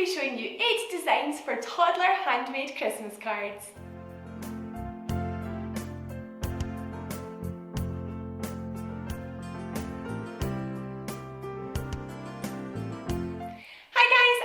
be showing you 8 designs for toddler handmade Christmas cards.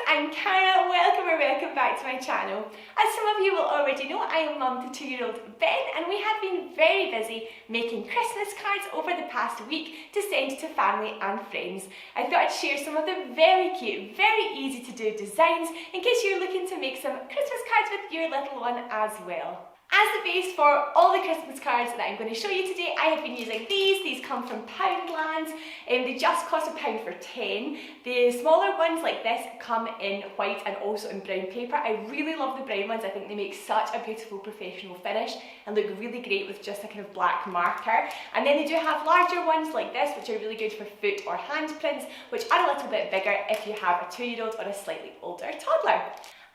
I'm Cara, welcome back to my channel. As some of you will already know, I am mum to 2-year-old Ben, and we have been very busy making Christmas cards over the past week to send to family and friends. I thought I'd share some of the very cute, very easy to do designs in case you're looking to make some Christmas cards with your little one as well. As the base for all the Christmas cards that I'm going to show you today, I have been using these. These come from Poundland. They just cost £1 for 10. The smaller ones like this come in white and also in brown paper. I really love the brown ones. I think they make such a beautiful professional finish and look really great with just a kind of black marker. And then they do have larger ones like this, which are really good for foot or hand prints, which are a little bit bigger if you have a 2-year-old or a slightly older toddler.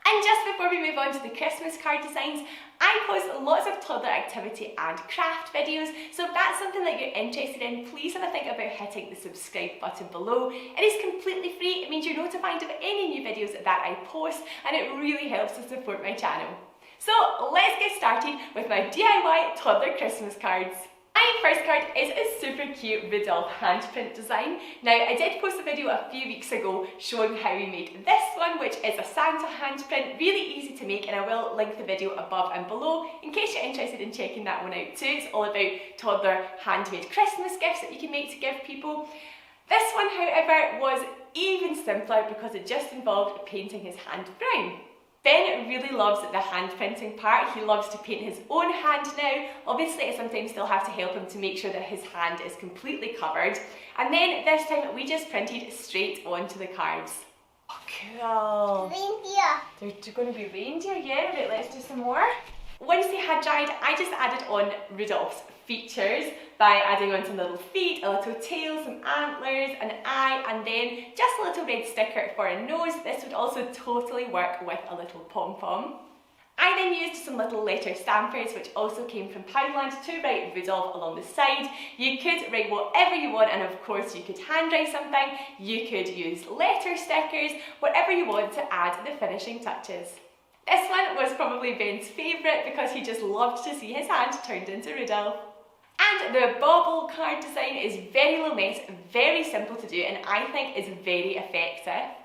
And just before we move on to the Christmas card designs, I post lots of toddler activity and craft videos, so if that's something that you're interested in, please have a think about hitting the subscribe button below. It is completely free. It means you're notified of any new videos that I post, and it really helps to support my channel. So let's get started with my DIY toddler Christmas cards. My first card is a super cute Rudolph handprint design. Now, I did post a video a few weeks ago showing how we made this one, which is a Santa handprint, really easy to make, and I will link the video above and below in case you're interested in checking that one out too. It's all about toddler handmade Christmas gifts that you can make to give people. This one, however, was even simpler because it just involved painting his hand brown. Ben really loves the hand printing part. He loves to paint his own hand now. Obviously, I sometimes still have to help him to make sure that his hand is completely covered. And then this time we just printed straight onto the cards. Oh, cool. Reindeer. They're going to be reindeer, yeah? Right, let's do some more. Once they had dried, I just added on Rudolph's features by adding on some little feet, a little tail, some antlers, an eye, and then just a little red sticker for a nose. This would also totally work with a little pom-pom. I then used some little letter stampers, which also came from Poundland, to write Rudolph along the side. You could write whatever you want, and of course you could hand write something, you could use letter stickers, whatever you want to add the finishing touches. This one was probably Ben's favourite because he just loved to see his hand turned into Rudolph. And the bauble card design is very low mess, very simple to do, and I think is very effective.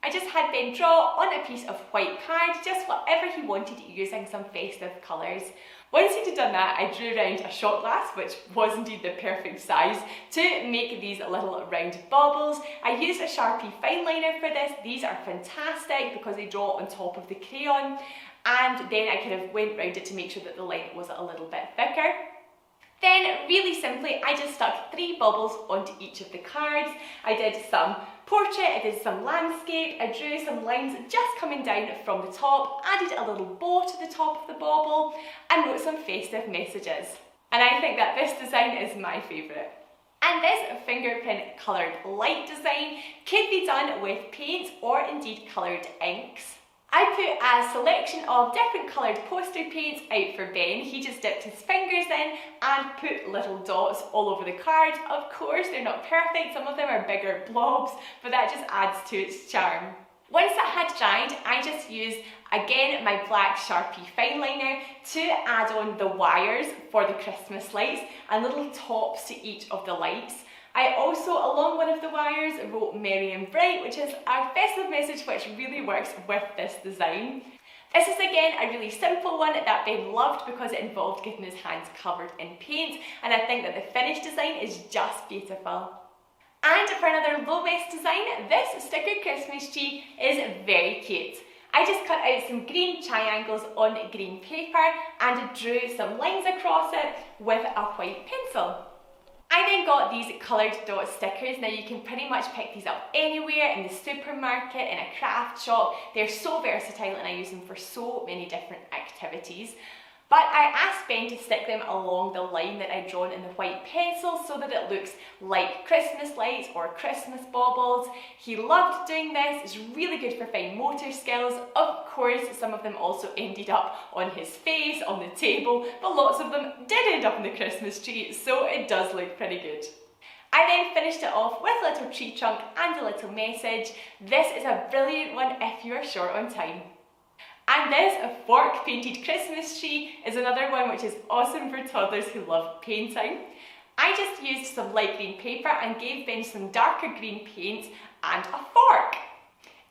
I just had Ben draw on a piece of white card just whatever he wanted using some festive colours. Once he'd done that, I drew around a shot glass, which was indeed the perfect size, to make these little round baubles. I used a Sharpie fine liner for this. These are fantastic because they draw on top of the crayon, and then I kind of went round it to make sure that the line was a little bit thicker. Then, really simply, I just stuck 3 baubles onto each of the cards. I did some portrait, I did some landscape, I drew some lines just coming down from the top, added a little bow to the top of the bauble, and wrote some festive messages. And I think that this design is my favourite. And this fingerprint coloured light design could be done with paint or indeed coloured inks. I put a selection of different coloured poster paints out for Ben. He just dipped his fingers in and put little dots all over the card. Of course, they're not perfect, some of them are bigger blobs, but that just adds to its charm. Once that had dried, I just used, again, my black Sharpie fine liner to add on the wires for the Christmas lights and little tops to each of the lights. I also, along one of the wires, wrote Merry and Bright, which is a festive message which really works with this design. This is again a really simple one that Ben loved because it involved getting his hands covered in paint, and I think that the finished design is just beautiful. And for another low mess design, this sticker Christmas tree is very cute. I just cut out some green triangles on green paper and drew some lines across it with a white pencil. I then got these coloured dot stickers. Now you can pretty much pick these up anywhere, in the supermarket, in a craft shop. They're so versatile and I use them for so many different activities. But I asked Ben to stick them along the line that I'd drawn in the white pencil so that it looks like Christmas lights or Christmas baubles. He loved doing this. It's really good for fine motor skills. Of course, some of them also ended up on his face, on the table, but lots of them did end up on the Christmas tree, so it does look pretty good. I then finished it off with a little tree trunk and a little message. This is a brilliant one if you are short on time. And this fork painted Christmas tree is another one which is awesome for toddlers who love painting. I just used some light green paper and gave Ben some darker green paint and a fork.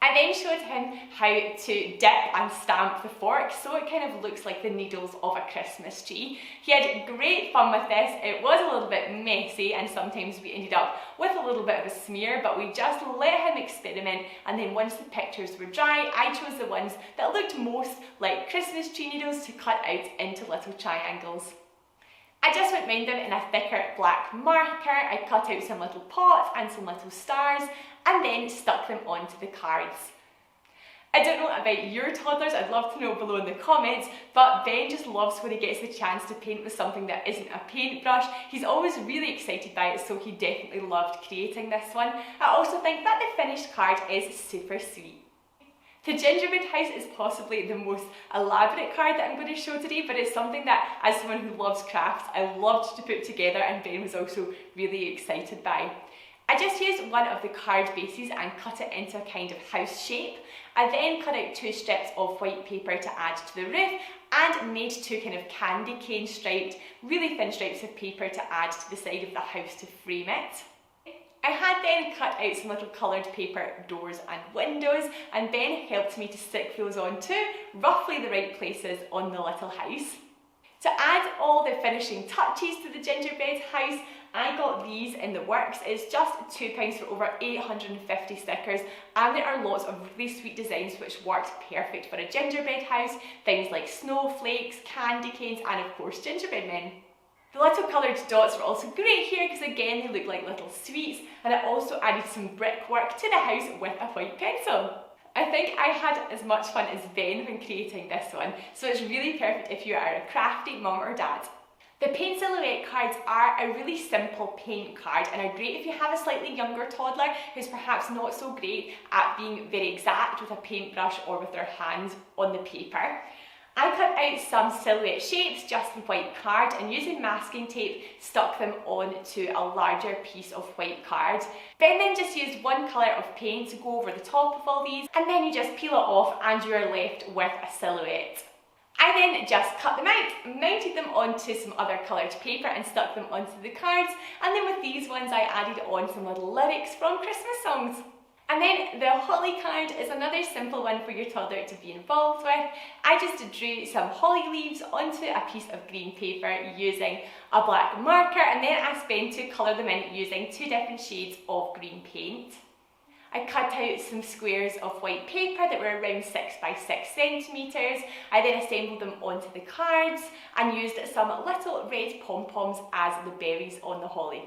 I then showed him how to dip and stamp the fork so it kind of looks like the needles of a Christmas tree. He had great fun with this. It was a little bit messy and sometimes we ended up with a little bit of a smear, but we just let him experiment, and then once the pictures were dry, I chose the ones that looked most like Christmas tree needles to cut out into little triangles. I just went round them in a thicker black marker. I cut out some little pots and some little stars and then stuck them onto the cards. I don't know about your toddlers, I'd love to know below in the comments, but Ben just loves when he gets the chance to paint with something that isn't a paintbrush. He's always really excited by it, so he definitely loved creating this one. I also think that the finished card is super sweet. The Gingerbread House is possibly the most elaborate card that I'm going to show today, but it's something that, as someone who loves crafts, I loved to put together, and Ben was also really excited by. I just used one of the card bases and cut it into a kind of house shape. I then cut out 2 strips of white paper to add to the roof and made 2 kind of candy cane striped, really thin stripes of paper to add to the side of the house to frame it. I had then cut out some little coloured paper doors and windows, and Ben helped me to stick those on to roughly the right places on the little house. To add all the finishing touches to the gingerbread house, I got these in the works. It's just £2 for over 850 stickers, and there are lots of really sweet designs which worked perfect for a gingerbread house, things like snowflakes, candy canes and of course gingerbread men. The little coloured dots were also great here because again they look like little sweets, and I also added some brickwork to the house with a white pencil. I think I had as much fun as Ben when creating this one, so it's really perfect if you are a crafty mum or dad. The paint silhouette cards are a really simple paint card and are great if you have a slightly younger toddler who's perhaps not so great at being very exact with a paintbrush or with their hands on the paper. I cut out some silhouette shapes just in white card and using masking tape stuck them onto a larger piece of white card. Ben then just used one colour of paint to go over the top of all these, and then you just peel it off and you are left with a silhouette. I then just cut them out, mounted them onto some other coloured paper and stuck them onto the cards, and then with these ones I added on some little lyrics from Christmas songs. And then the holly card is another simple one for your toddler to be involved with. I just drew some holly leaves onto a piece of green paper using a black marker, and then asked Ben to colour them in using 2 different shades of green paint. I cut out some squares of white paper that were around 6 by 6 centimetres. I then assembled them onto the cards and used some little red pom-poms as the berries on the holly.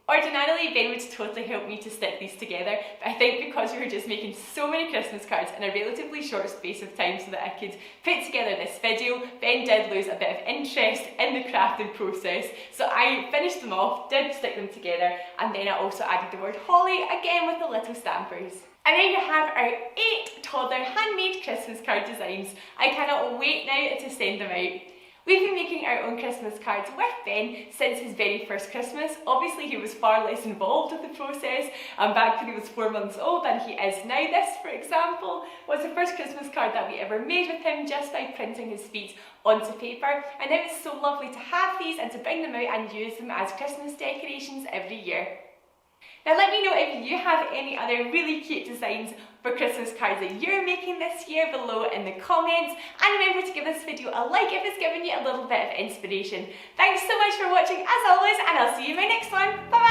Ordinarily, Ben would totally help me to stick these together, but I think because we were just making so many Christmas cards in a relatively short space of time so that I could put together this video, Ben did lose a bit of interest in the crafting process, so I finished them off, did stick them together, and then I also added the word holly, again with the little stampers. And there you have our 8 toddler handmade Christmas card designs. I cannot wait now to send them out. We've been making our own Christmas cards with Ben since his very first Christmas. Obviously he was far less involved with the process back when he was 4 months old than he is now. This, for example, was the first Christmas card that we ever made with him just by printing his feet onto paper, and now it's so lovely to have these and to bring them out and use them as Christmas decorations every year. Now let me know if you have any other really cute designs for Christmas cards that you're making this year below in the comments, and remember to give this video a like if it's given you a little bit of inspiration. Thanks so much for watching as always, and I'll see you in my next one. Bye!